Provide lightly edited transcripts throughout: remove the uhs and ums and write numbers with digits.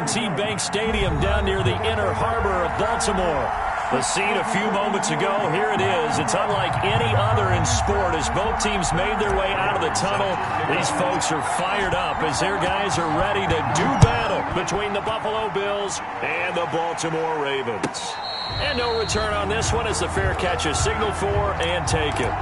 Guaranteed Bank Stadium down near the Inner Harbor of Baltimore. The scene a few moments ago, here it is. It's unlike any other in sport. As both teams made their way out of the tunnel, these folks are fired up as their guys are ready to do battle between the Buffalo Bills and the Baltimore Ravens. And no return on this one as the fair catch is signaled for and taken.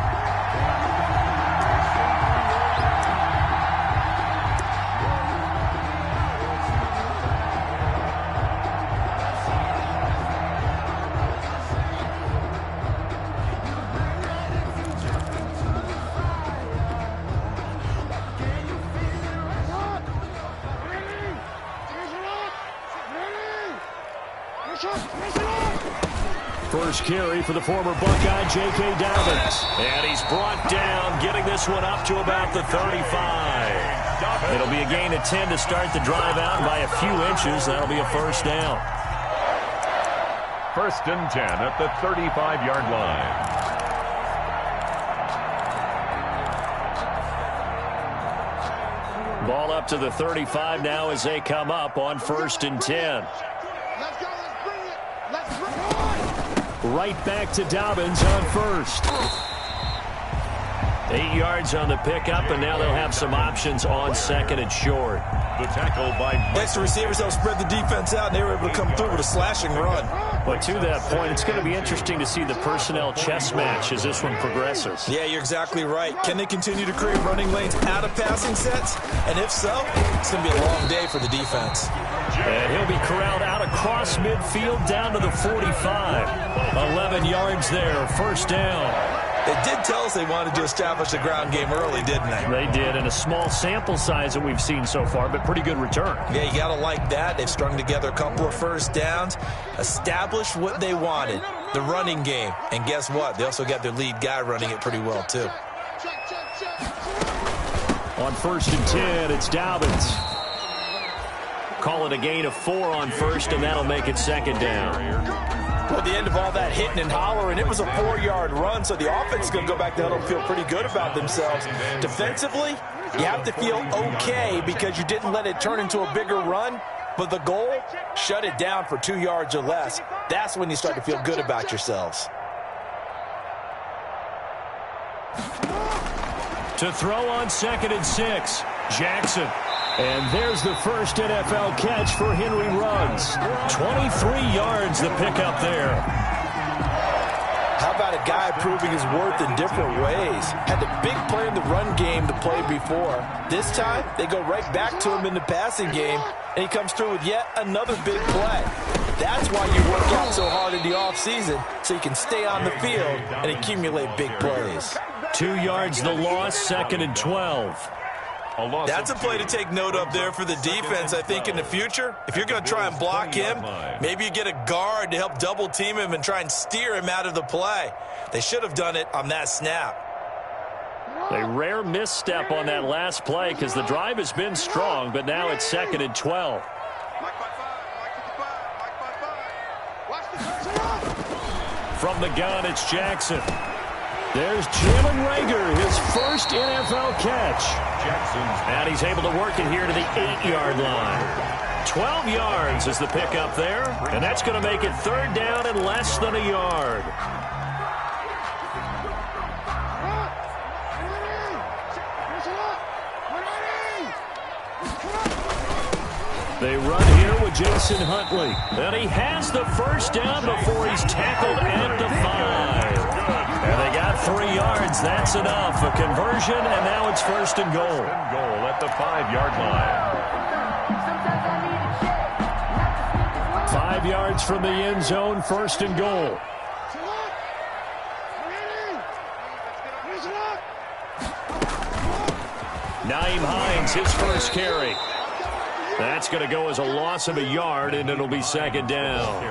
First carry for the former Buckeye, J.K. Dobbins. And he's brought down, getting this one up to about the 35. It'll be a gain of 10 to start the drive out by a few inches. That'll be a first down. First and 10 at the 35-yard line. Ball up to the 35 now as they come up on first and 10. Right back to Dobbins on first. 8 yards on the pickup, and now they'll have some options on second and short. The tackle by extra receivers help spread the defense out, and they were able to come through with a slashing run. But to that point, it's going to be interesting to see the personnel chess match as this one progresses. Yeah, you're exactly right. Can they continue to create running lanes out of passing sets? And if so, it's going to be a long day for the defense. And he'll be corralled out across midfield down to the 45. 11 yards there, first down. They did tell us they wanted to establish the ground game early, didn't they? They did, and a small sample size that we've seen so far, but pretty good return. Yeah, you got to like that. They've strung together a couple of first downs, established what they wanted, the running game. And guess what? They also got their lead guy running it pretty well, too. On first and 10, it's Dobbins. Call it a gain of 4 on first, and that'll make it second down. Well, at the end of all that hitting and hollering, it was a 4-yard run, so the offense is going to go back down and feel pretty good about themselves. Defensively, you have to feel okay because you didn't let it turn into a bigger run, but the goal, shut it down for 2 yards or less. That's when you start to feel good about yourselves. To throw on second and 6, Jackson. And there's the first NFL catch for Henry Ruggs. 23 yards the pickup there. How about a guy proving his worth in different ways? Had the big play in the run game to play before. This time, they go right back to him in the passing game, and he comes through with yet another big play. That's why you work out so hard in the offseason, so you can stay on the field and accumulate big plays. 2 yards the loss, second and 12. That's a play to take note of there for the defense, I think, in the future. If you're going to try and block him, maybe you get a guard to help double-team him and try and steer him out of the play. They should have done it on that snap. A rare misstep on that last play because the drive has been strong, but now it's second and 12. From the gun, it's Jackson. There's Jalen Reagor, his first NFL catch. And he's able to work it here to the 8-yard line. 12 yards is the pickup there, and that's going to make it third down and less than a yard. They run here with Jason Huntley. And he has the first down before he's tackled at the 5. And they got 3 yards. That's enough. A conversion, and now it's first and goal. Goal at the 5-yard line. 5 yards from the end zone, first and goal. Nyheim Hines, his first carry. That's going to go as a loss of a yard, and it'll be second down.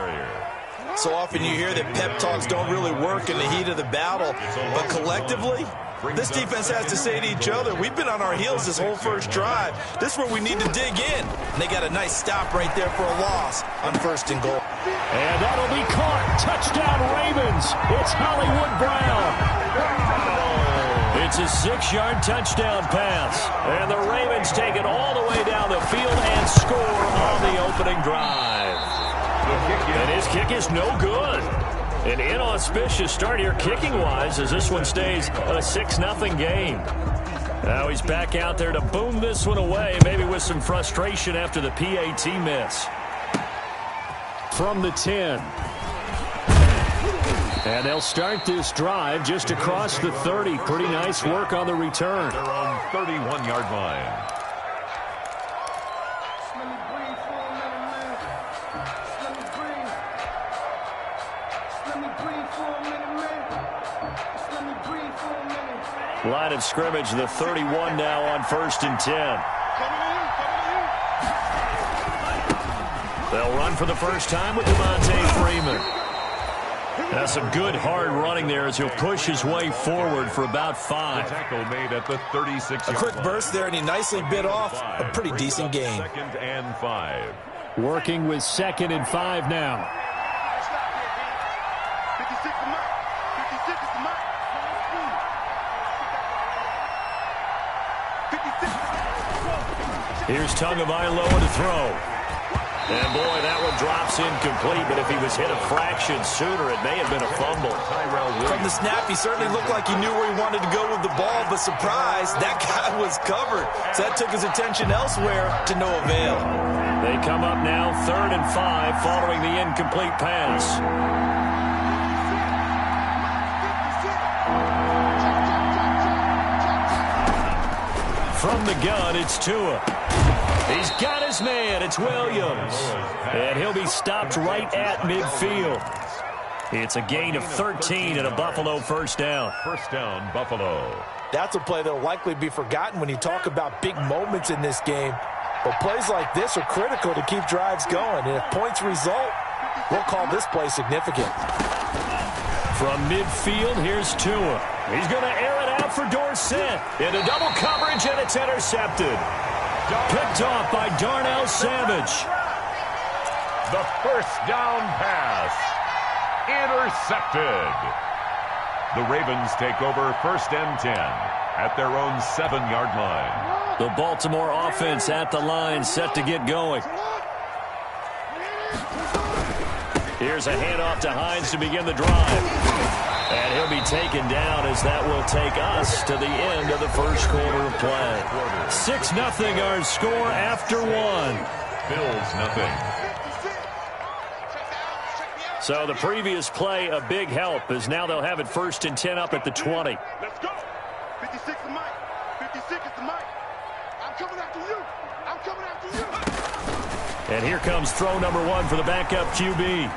So often you hear that pep talks don't really work in the heat of the battle, but collectively, this defense has to say to each other, we've been on our heels this whole first drive. This is where we need to dig in. And they got a nice stop right there for a loss on first and goal. And that'll be caught. Touchdown, Ravens. It's Hollywood Brown. It's a 6-yard touchdown pass. And the Ravens take it all the way down the field and score on the opening drive. And his kick is no good. An inauspicious start here kicking-wise as this one stays a 6-0 game. Now he's back out there to boom this one away, maybe with some frustration after the PAT miss. From the 10. And they'll start this drive just across the 30. Pretty nice work on the return. Their own 31-yard line. Line of scrimmage, the 31 now on 1st and 10. They'll run for the first time with Devontae Freeman. That's some good hard running there as he'll push his way forward for about 5. The tackle made at the 36. A quick burst there, and he nicely bit off a pretty decent gain. 2nd and 5. Working with 2nd and 5 now. Here's Tagovailoa to throw. And, boy, that one drops incomplete, but if he was hit a fraction sooner, it may have been a fumble. From the snap, he certainly looked like he knew where he wanted to go with the ball, but surprise, that guy was covered. So that took his attention elsewhere to no avail. They come up now 3rd and 5 following the incomplete pass. From the gun, it's Tua. He's got his man. It's Williams. And he'll be stopped right at midfield. It's a gain of 13 and a Buffalo first down. First down, Buffalo. That's a play that will likely be forgotten when you talk about big moments in this game. But plays like this are critical to keep drives going. And if points result, we'll call this play significant. From midfield, here's Tua. He's going to air it out for Dorsett. Into double coverage, and it's intercepted. Picked off by Darnell Savage. The first down pass. Intercepted. The Ravens take over 1st and 10 at their own 7-yard line. The Baltimore offense at the line, set to get going. Here's a handoff to Hines to begin the drive. And he'll be taken down as that will take us to the end of the first quarter of play. 6-0 our score after 1. Bills nothing. So the previous play, a big help, as now they'll have it 1st and 10 up at the 20. Let's go. 56 is Mike. 56 is the Mike. I'm coming after you. I'm coming after you. And here comes throw number 1 for the backup QB.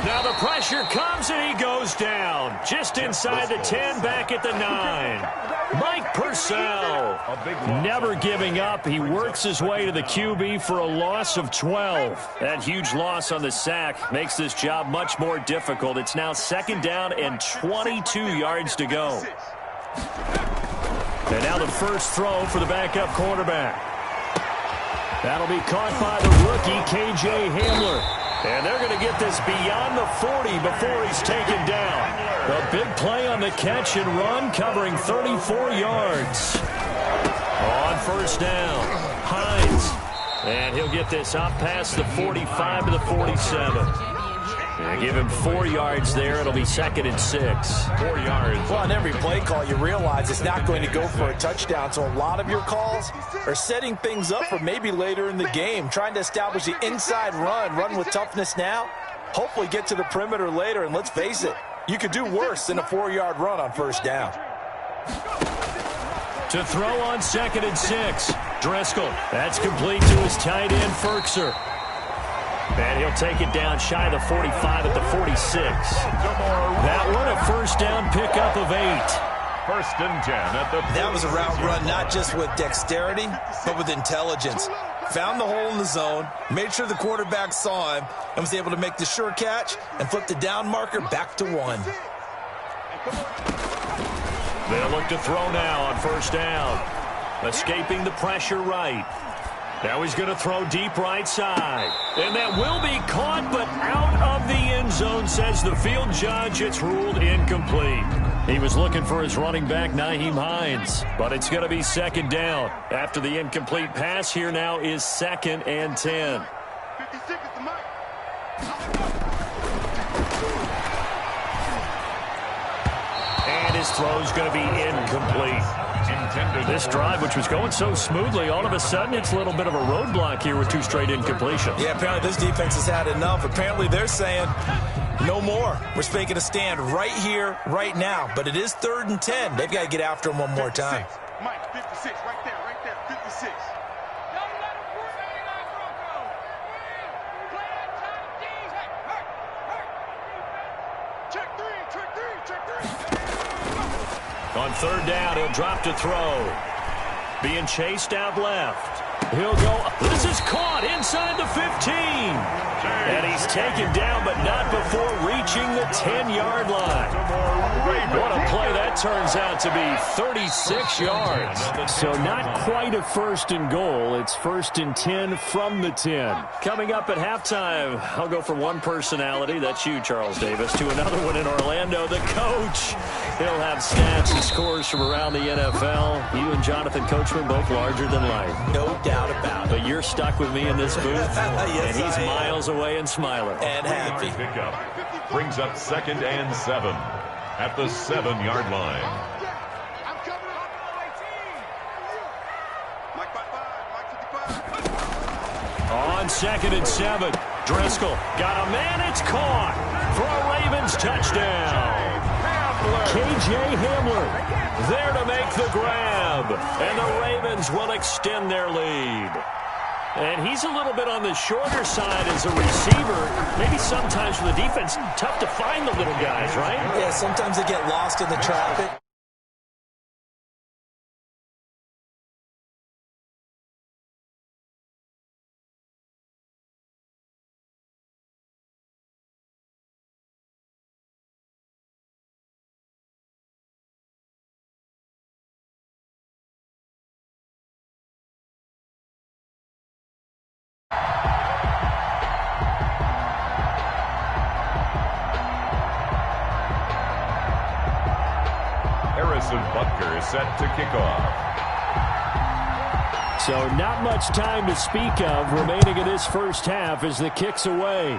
Now the pressure comes and he goes down. Just inside the 10, back at the 9. Mike Purcell, never giving up. He works his way to the QB for a loss of 12. That huge loss on the sack makes this job much more difficult. It's now 2nd down and 22 yards to go. And now the first throw for the backup quarterback. That'll be caught by the rookie, K.J. Hamler. And they're going to get this beyond the 40 before he's taken down. A big play on the catch and run, covering 34 yards. On 1st down, Hines. And he'll get this up past the 45 to the 47. And give him 4 yards there. It'll be 2nd and 6. 4 yards. Well, on every play call, you realize it's not going to go for a touchdown. So a lot of your calls are setting things up for maybe later in the game, trying to establish the inside run with toughness now, hopefully get to the perimeter later. And let's face it, you could do worse than a 4-yard run on 1st down. To throw on 2nd and 6, Driscoll. That's complete to his tight end, Ferkser. And he'll take it down shy of the 45 at the 46. That one a 1st down pickup of 8. 1st and 10 at the 46. That was a route run not just with dexterity, but with intelligence. Found the hole in the zone, made sure the quarterback saw him, and was able to make the sure catch and flip the down marker back to 1. They'll look to throw now on 1st down. Escaping the pressure right. Now he's going to throw deep right side. And that will be caught, but out of the end zone, says the field judge. It's ruled incomplete. He was looking for his running back, Nyheim Hines. But it's going to be 2nd down. After the incomplete pass, here now is 2nd and 10. 56 is the mic. And his throw's going to be incomplete. This drive, which was going so smoothly, all of a sudden it's a little bit of a roadblock here with 2 straight incompletions. Yeah, apparently this defense has had enough. Apparently they're saying no more. We're making a stand right here, right now. But it is 3rd and 10. They've got to get after him one more time. Mike, 56, right there, 56. Check three. On 3rd down, he'll drop to throw. Being chased out left. He'll go. This is caught inside the 15. And he's taken down, but not before reaching the 10-yard line. What a play that turns out to be. 36 yards. So not quite a 1st and goal. It's 1st and 10 from the 10. Coming up at halftime, I'll go from one personality, that's you, Charles Davis, to another one in Orlando, the coach. He'll have stats and scores from around the NFL. You and Jonathan Coachman both larger than life. No doubt about it. But you're stuck with me in this booth, yes, and he's miles away and smiling. And happy. Pickup brings up 2nd and 7 at the 7-yard line. I'm coming up. Mike 55, Mike 55. On 2nd and 7, Driscoll got a man. It's caught for a Ravens touchdown. KJ Hamler there to make the grab, and the Ravens will extend their lead. And he's a little bit on the shorter side as a receiver. Maybe sometimes for the defense, tough to find the little guys, right? Yeah, sometimes they get lost in the traffic. Butker is set to kick off. So not much time to speak of remaining in this first half as the kick's away.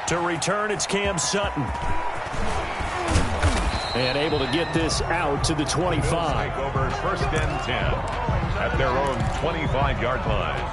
To return, it's Cam Sutton. And able to get this out to the 25. Take over 1st and 10 at their own 25-yard line.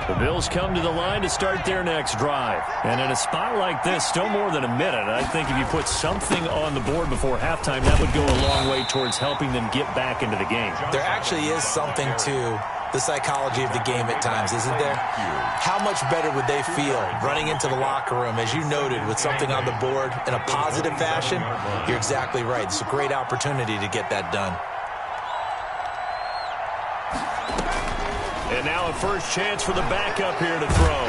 The Bills come to the line to start their next drive. And in a spot like this, still more than a minute, I think if you put something on the board before halftime, that would go a long way towards helping them get back into the game. There actually is something to the psychology of the game at times, isn't there? How much better would they feel running into the locker room, as you noted, with something on the board in a positive fashion? You're exactly right. It's a great opportunity to get that done. And now a first chance for the backup here to throw.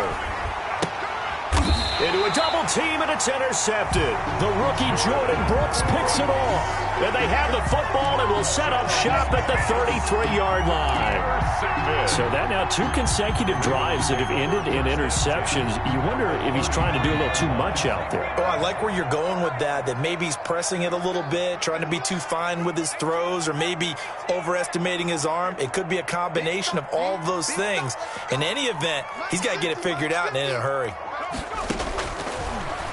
Into a double team, and it's intercepted. The rookie Jordan Brooks picks it off. And they have the football and will set up shop at the 33-yard line. So that now 2 consecutive drives that have ended in interceptions. You wonder if he's trying to do a little too much out there. Oh, I like where you're going with that maybe he's pressing it a little bit, trying to be too fine with his throws, or maybe overestimating his arm. It could be a combination of all of those things. In any event, he's got to get it figured out and in a hurry.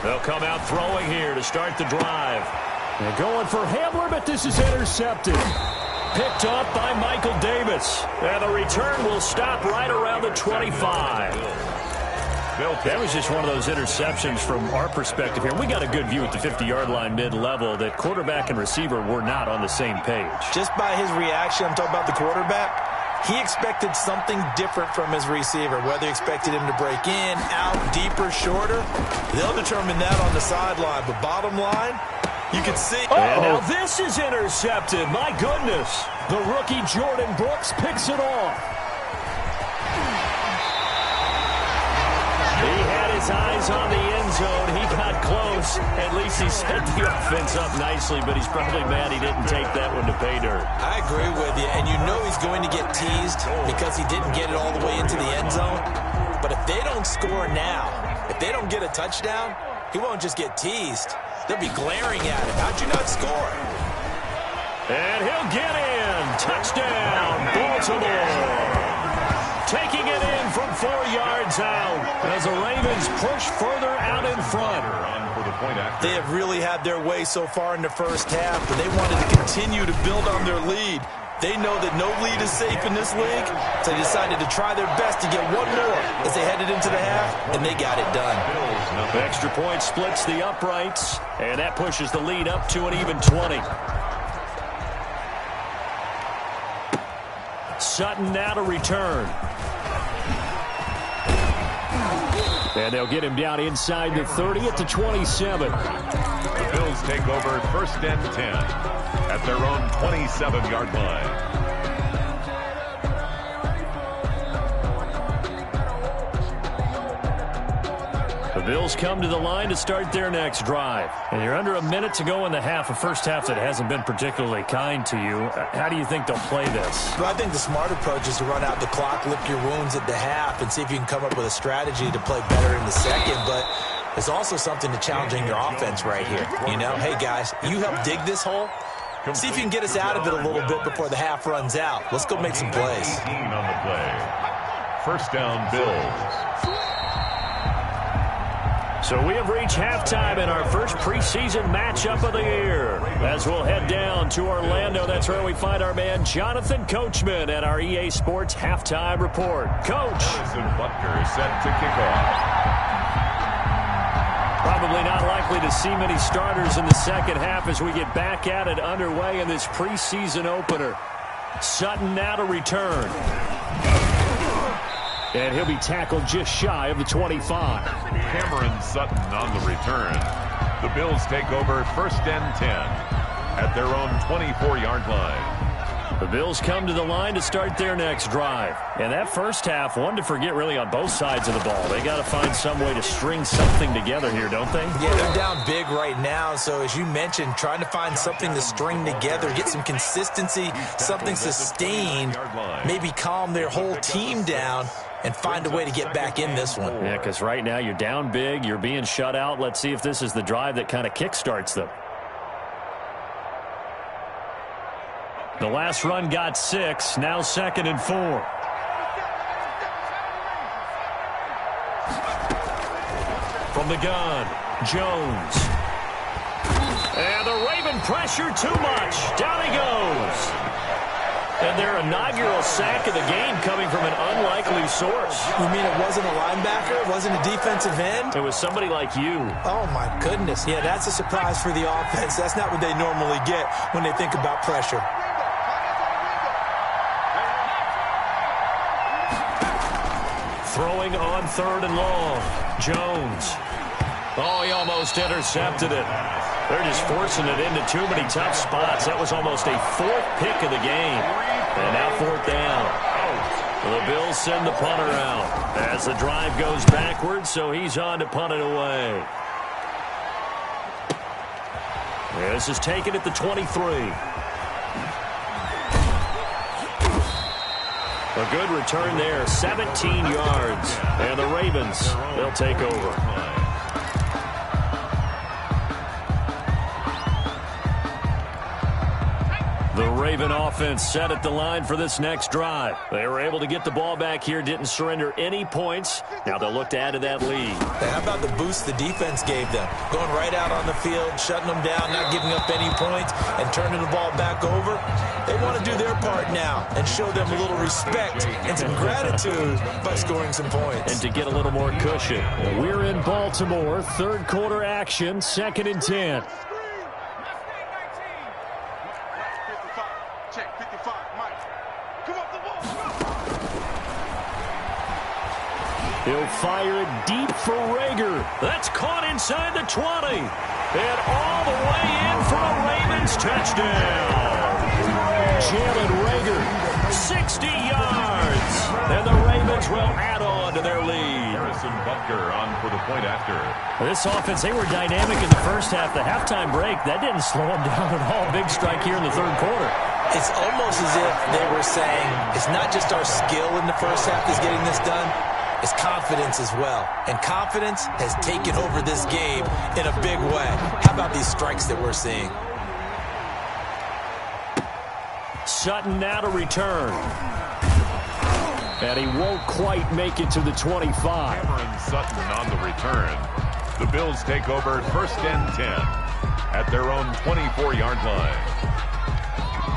They'll come out throwing here to start the drive. They're going for Hamler, but this is intercepted. Picked up by Michael Davis. And the return will stop right around the 25. That was just one of those interceptions from our perspective here. We got a good view at the 50-yard line mid-level that quarterback and receiver were not on the same page. Just by his reaction, I'm talking about the quarterback, he expected something different from his receiver, whether he expected him to break in, out, deeper, shorter. They'll determine that on the sideline. But bottom line, you can see. And now this is intercepted. My goodness. The rookie Jordan Brooks picks it off. He had his eyes on the end zone. He got close. At least he set the offense up nicely, but he's probably mad he didn't take that one to pay dirt. I agree with you, and you know he's going to get teased because he didn't get it all the way into the end zone. But if they don't score now, if they don't get a touchdown, he won't just get teased. They'll be glaring at him. How'd you not score? And he'll get in. Touchdown, Baltimore. Taking it in from 4 yards out as the Ravens push further out in front. They have really had their way so far in the first half, but they wanted to continue to build on their lead. They know that no lead is safe in this league, so they decided to try their best to get one more as they headed into the half, and they got it done. The extra point splits the uprights, and that pushes the lead up to an even 20. Sutton now to return. And they'll get him down inside the 30 at the 27. The Bills take over 1st and 10 at their own 27-yard line. The Bills come to the line to start their next drive. And you're under a minute to go in the half, a first half that hasn't been particularly kind to you. How do you think they'll play this? Well, I think the smart approach is to run out the clock, lick your wounds at the half, and see if you can come up with a strategy to play better in the second. But there's also something to challenging your offense right here. You know, hey, guys, you help dig this hole. See if you can get us out of it a little bit before the half runs out. Let's go make some plays. 18 on the play. 1st down, Bills. So we have reached halftime in our first preseason matchup of the year. As we'll head down to Orlando, that's where we find our man Jonathan Coachman at our EA Sports Halftime Report. Coach. Butker set to kick off. Probably not likely to see many starters in the second half as we get back at it underway in this preseason opener. Sutton now to return. And he'll be tackled just shy of the 25. Cameron Sutton on the return. The Bills take over 1st and 10 at their own 24-yard line. The Bills come to the line to start their next drive. And that first half, one to forget really on both sides of the ball. They got to find some way to string something together here, don't they? Yeah, they're down big right now. So as you mentioned, trying to find something to string together, get some consistency, something sustained, maybe calm their whole team down and find a way to get back in this one. Yeah, because right now you're down big, you're being shut out. Let's see if this is the drive that kind of kickstarts them. The last run got 6, now 2nd and 4. From the gun, Jones. And the Raven pressure too much. Down he goes. And their inaugural sack of the game coming from an unlikely source. You mean it wasn't a linebacker? It wasn't a defensive end? It was somebody like you. Oh, my goodness. Yeah, that's a surprise for the offense. That's not what they normally get when they think about pressure. Throwing on 3rd and long. Jones. Oh, he almost intercepted it. They're just forcing it into too many tough spots. That was almost a 4th pick of the game. And now 4th down. The Bills send the punter out as the drive goes backwards, so he's on to punt it away. This is taken at the 23. A good return there, 17 yards. And the Ravens, they'll take over. The Raven offense set at the line for this next drive. They were able to get the ball back here, didn't surrender any points. Now they'll look to add to that lead. Hey, how about the boost the defense gave them? Going right out on the field, shutting them down, not giving up any points, and turning the ball back over. They want to do their part now and show them a little respect and some gratitude by scoring some points. And to get a little more cushion. We're in Baltimore, 3rd quarter action, 2nd and 10. He'll fire it deep for Rager. That's caught inside the 20. And all the way in for a Ravens touchdown. Jalen Rager, 60 yards. And the Ravens will add on to their lead. Butker on for the point after. This offense, they were dynamic in the first half. The halftime break, that didn't slow them down at all. Big strike here in the 3rd quarter. It's almost as if they were saying, it's not just our skill in the first half that's getting this done. It's confidence as well. And confidence has taken over this game in a big way. How about these strikes that we're seeing? Sutton now to return. And he won't quite make it to the 25. Cameron Sutton on the return. The Bills take over 1st and 10 at their own 24-yard line.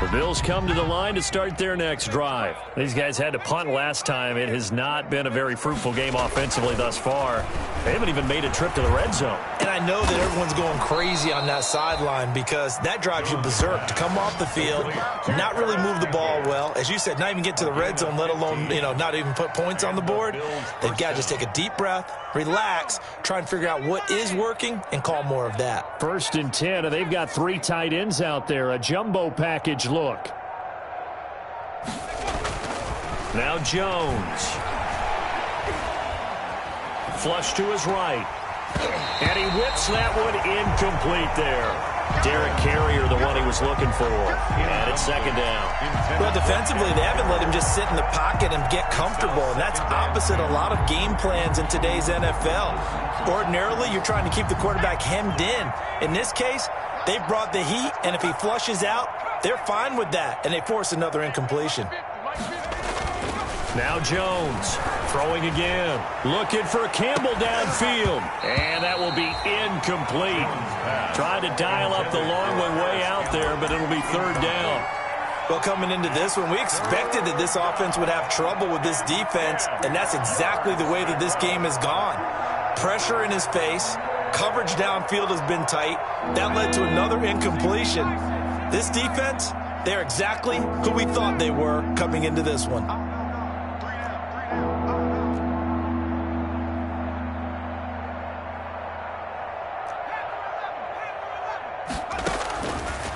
The Bills come to the line to start their next drive. These guys had to punt last time. It has not been a very fruitful game offensively thus far. They haven't even made a trip to the red zone. And I know that everyone's going crazy on that sideline because that drives you berserk to come off the field, not really move the ball well. As you said, not even get to the red zone, let alone, not even put points on the board. They've got to just take a deep breath, relax, try and figure out what is working, and call more of that. 1st and 10, and they've got 3 tight ends out there. A jumbo package look. Now Jones. Flush to his right. And he whips that one incomplete there. Derek Carrier, the one he was looking for. And it's 2nd down. Well, defensively, they haven't let him just sit in the pocket and get comfortable. And that's opposite a lot of game plans in today's NFL. Ordinarily, you're trying to keep the quarterback hemmed in. In this case, they brought the heat, and if he flushes out, they're fine with that. And they force another incompletion. Now Jones throwing again. Looking for Campbell downfield. And that will be incomplete. Trying to dial up the long one way out there, but it'll be 3rd down. Well, coming into this one, we expected that this offense would have trouble with this defense, and that's exactly the way that this game has gone. Pressure in his face. Coverage downfield has been tight. That led to another incompletion. This defense, they're exactly who we thought they were coming into this one.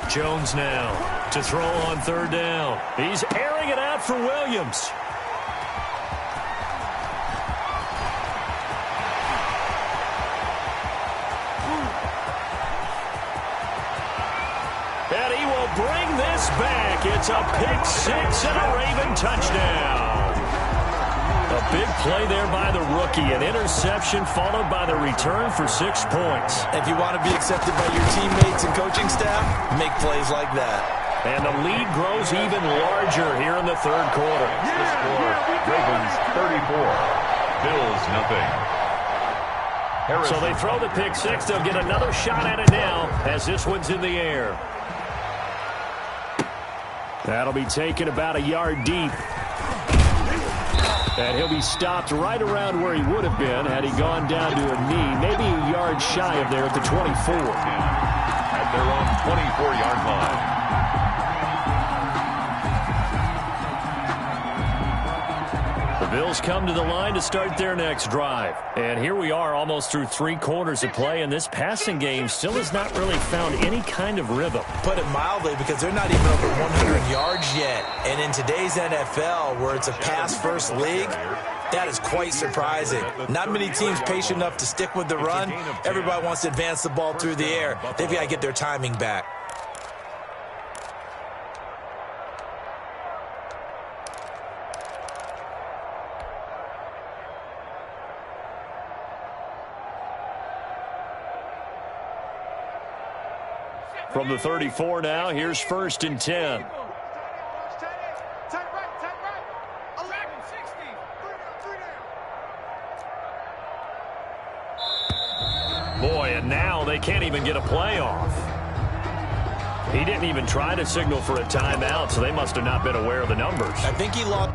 Jones now to throw on 3rd down. He's airing it out for Williams. And he will bring this back. It's a pick 6 and a Raven touchdown. A big play there by the rookie. An interception followed by the return for 6 points. If you want to be accepted by your teammates and coaching staff, make plays like that. And the lead grows even larger here in the 3rd quarter. The score, Ravens 34, Bills nothing. So they throw the pick 6. They'll get another shot at it now as this one's in the air. That'll be taken about a yard deep. And he'll be stopped right around where he would have been had he gone down to a knee, maybe a yard shy of there at the 24. At their own 24-yard line. The Bills come to the line to start their next drive. And here we are almost through 3 quarters of play, and this passing game still has not really found any kind of rhythm. Put it mildly, because they're not even over 100 yards yet. And in today's NFL, where it's a pass-first league, that is quite surprising. Not many teams patient enough to stick with the run. Everybody wants to advance the ball through the air. They've got to get their timing back. From the 34 now, here's 1st and 10. Boy, and now they can't even get a play off. He didn't even try to signal for a timeout, so they must have not been aware of the numbers. I think he lost.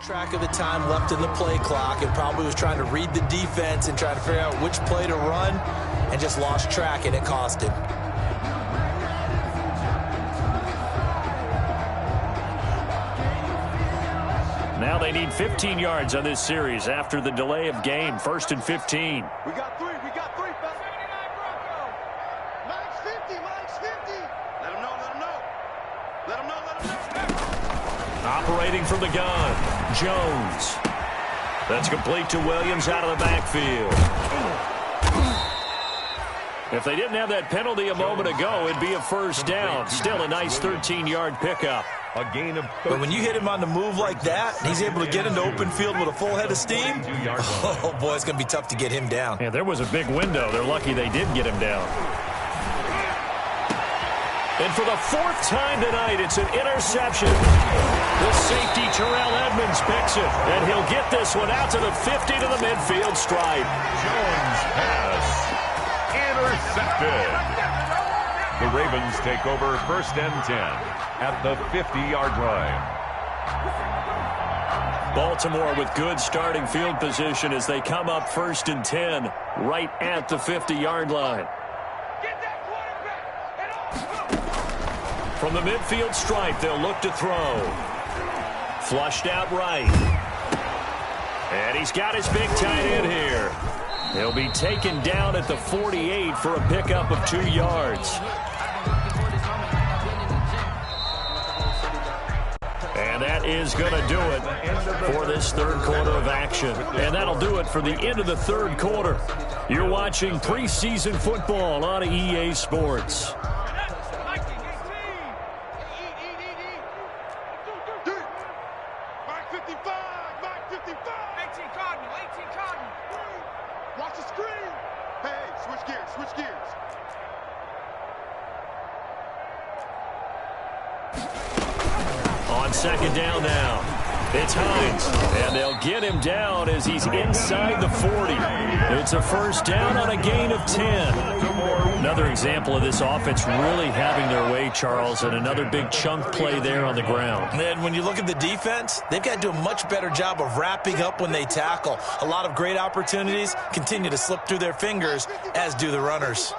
Track of the time left in the play clock and probably was trying to read the defense and trying to figure out which play to run and just lost track, and it cost him. Now they need 15 yards on this series after the delay of game. 1st and 15. We got three, fellas. 79 Bronco. Mike's 50, Mike's 50. Let him know, let him know. Let him know, let him know. Operating from the gun, Jones. That's complete to Williams out of the backfield. If they didn't have that penalty a moment ago, it'd be a first down. Still a nice 13-yard pickup. A gain of 13. But when you hit him on the move like that, he's able to get into open field with a full head of steam. Oh, boy, it's going to be tough to get him down. Yeah, there was a big window. They're lucky they did get him down. And for the 4th time tonight, it's an interception. The safety, Terrell Edmonds, picks it. And he'll get this one out to the 50 to the midfield stripe. Jones pass. Intercepted. The Ravens take over 1st and 10 at the 50-yard line. Baltimore with good starting field position as they come up 1st and 10 right at the 50-yard line. From the midfield stripe, they'll look to throw. Flushed out right. And he's got his big tight end here. He'll be taken down at the 48 for a pickup of 2 yards. And that is going to do it for this 3rd quarter of action. And that'll do it for the end of the 3rd quarter. You're watching preseason football on EA Sports. Watch the screen. Hey, switch gears, switch gears. On 2nd down now. It's Hines, and they'll get him down as he's inside the 40. It's a first down on a gain of 10. Another example of this offense really having their way, Charles, and another big chunk play there on the ground. And when you look at the defense, they've got to do a much better job of wrapping up when they tackle. A lot of great opportunities continue to slip through their fingers, as do the runners.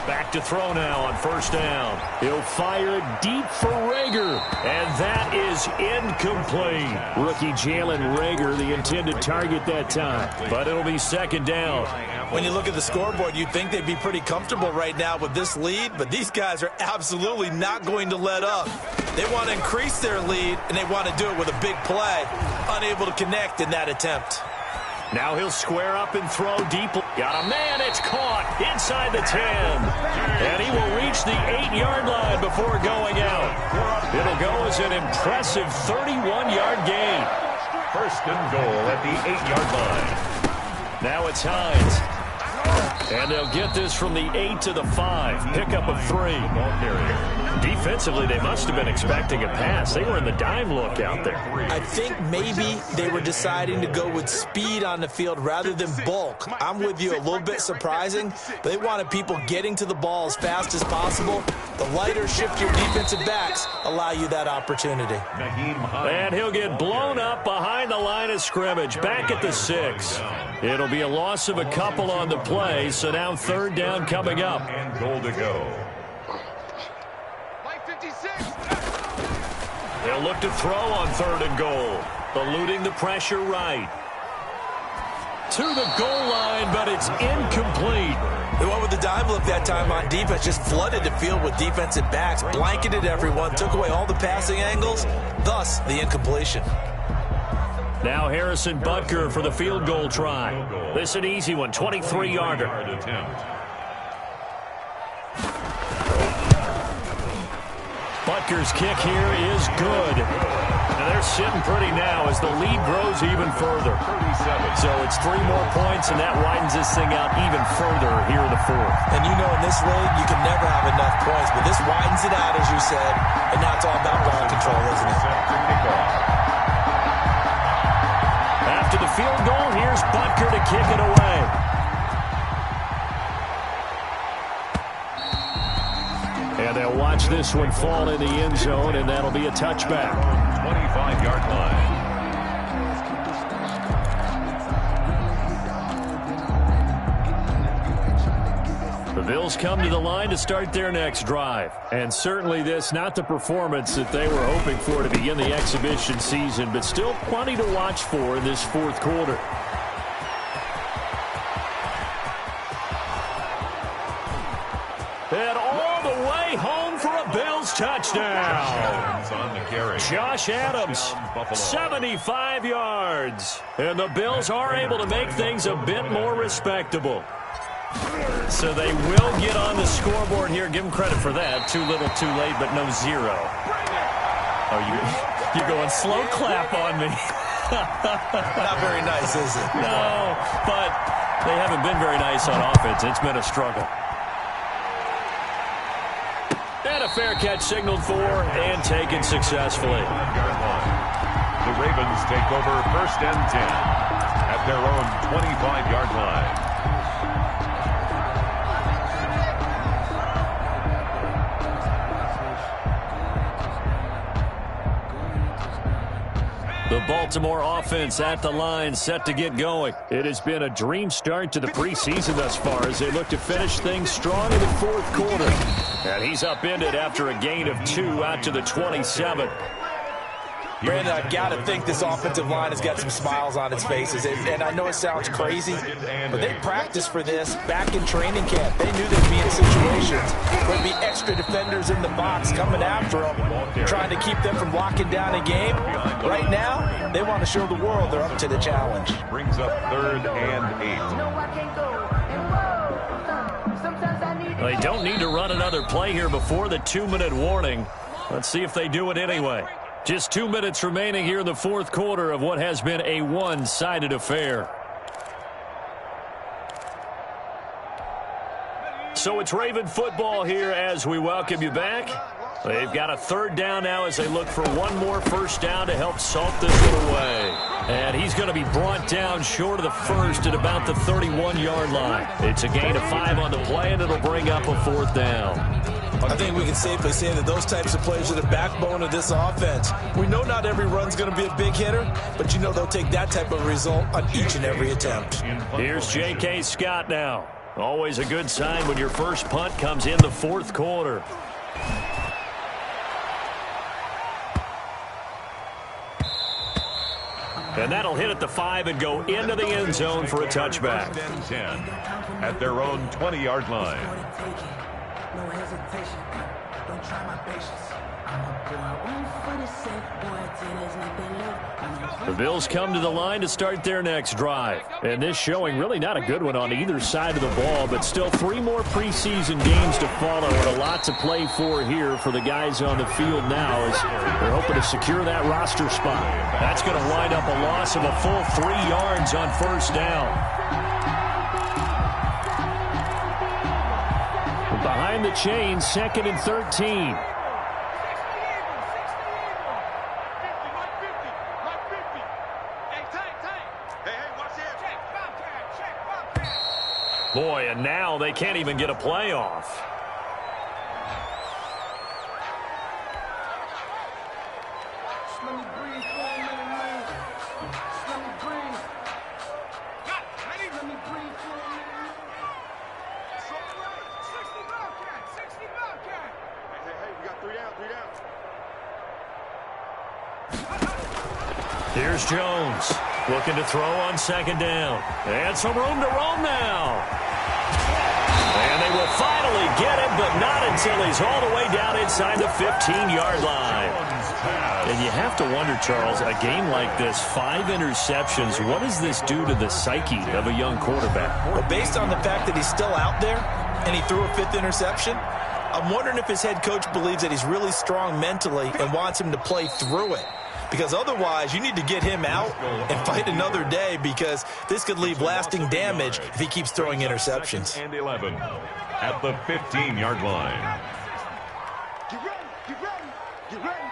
Back to throw now on 1st down. He'll fire deep for Rager, and that is incomplete. Rookie Jalen Rager, the intended target that time, but it'll be 2nd down. When you look at the scoreboard, you'd think they'd be pretty comfortable right now with this lead, but these guys are absolutely not going to let up. They want to increase their lead, and they want to do it with a big play. Unable to connect in that attempt. Now he'll square up and throw deep. Got a man, it's caught inside the 10. And he will reach the 8-yard line before going out. It'll go as an impressive 31-yard gain. 1st and goal at the 8-yard line. Now it's Hines. And they'll get this from the 8 to the 5. Pickup of 3. Defensively, they must have been expecting a pass. They were in the dime look out there. I think maybe they were deciding to go with speed on the field rather than bulk. I'm with you, a little bit surprising, but they wanted people getting to the ball as fast as possible. The lighter, shiftier defensive backs allow you that opportunity. And he'll get blown up behind the line of scrimmage, back at the 6. It'll be a loss of a couple on the play, so now 3rd down coming up. And goal to go. They'll look to throw on 3rd and goal. Eluding the pressure right. To the goal line, but it's incomplete. They went with the dime look that time on defense, just flooded the field with defensive backs, blanketed everyone, took away all the passing angles, thus the incompletion. Now Harrison Butker for the field goal try. This an easy one, 23-yarder. Butker's kick here is good. And they're sitting pretty now as the lead grows even further. So it's 3 more points, and that widens this thing out even further here in the 4th. And you know in this league, you can never have enough points, but this widens it out, as you said, and now it's all about ball control, isn't it? After the field goal, here's Butker to kick it away. And And they'll watch this one fall in the end zone, and that'll be a touchback. 25-yard line. The Bills come to the line to start their next drive. And certainly this, not the performance that they were hoping for to begin the exhibition season, but still plenty to watch for in this fourth quarter. And all the way home for a Bills touchdown. On the carry. Josh Adams, 75 yards. And the Bills are able to make things a bit more respectable. So they will get on the scoreboard here. Give them credit for that. Too little, too late, but no zero. Oh, you're going slow clap on me. Not very nice, is it? No, but they haven't been very nice on offense. It's been a struggle. And a fair catch signaled for and taken successfully. The Ravens take over 1st and 10 at their own 25-yard line. The Baltimore offense at the line, set to get going. It has been a dream start to the preseason thus far as they look to finish things strong in the fourth quarter. And he's upended after a gain of 2 out to the 27. Brandon, I've got to think this offensive line has got some smiles on its faces. And I know it sounds crazy, but they practiced for this back in training camp. They knew they'd be in situations where there'd be extra defenders in the box coming after them, trying to keep them from locking down a game. Right now, they want to show the world they're up to the challenge. Brings up 3rd and 8. They don't need to run another play here before the 2-minute warning. Let's see if they do it anyway. Just 2 minutes remaining here in the fourth quarter of what has been a one-sided affair. So it's Raven football here as we welcome you back. They've got a 3rd down now as they look for one more first down to help salt this one away. And he's going to be brought down short of the first at about the 31-yard line. It's a gain of 5 on the play, and it'll bring up a 4th down. I think we can safely say that those types of plays are the backbone of this offense. We know not every run's going to be a big hitter, but you know they'll take that type of result on each and every attempt. Here's J.K. Scott now. Always a good sign when your first punt comes in the fourth quarter. And that'll hit at the 5 and go into the end zone for a touchback. 1st and 10 at their own 20-yard line. No hesitation, don't try my patience. I'm a boy, one for the set, boy, till there's nothing left. The Bills come to the line to start their next drive. And this showing really not a good one on either side of the ball, but still 3 more preseason games to follow and a lot to play for here for the guys on the field now as they're hoping to secure that roster spot. That's going to wind up a loss of a full 3 yards on first down. Behind the chains, 2nd and 13. Boy, and now they can't even get a playoff. Here's Jones, looking to throw on 2nd down. And some room to roam now. And they will finally get him, but not until he's all the way down inside the 15-yard line. And you have to wonder, Charles, a game like this, 5 interceptions, what does this do to the psyche of a young quarterback? Well, based on the fact that he's still out there and he threw a 5th interception, I'm wondering if his head coach believes that he's really strong mentally and wants him to play through it. Because otherwise, you need to get him out and fight another day because this could leave lasting damage if he keeps throwing interceptions. And 11 at the 15-yard line. Get ready, get ready, get ready.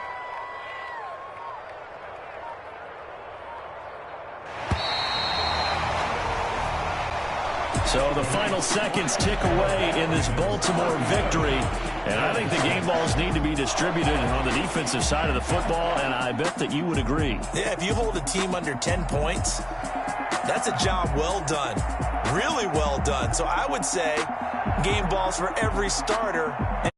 So the final seconds tick away in this Baltimore victory. And I think the game balls need to be distributed on the defensive side of the football, and I bet that you would agree. Yeah, if you hold a team under 10 points, that's a job well done. Really well done. So I would say game balls for every starter and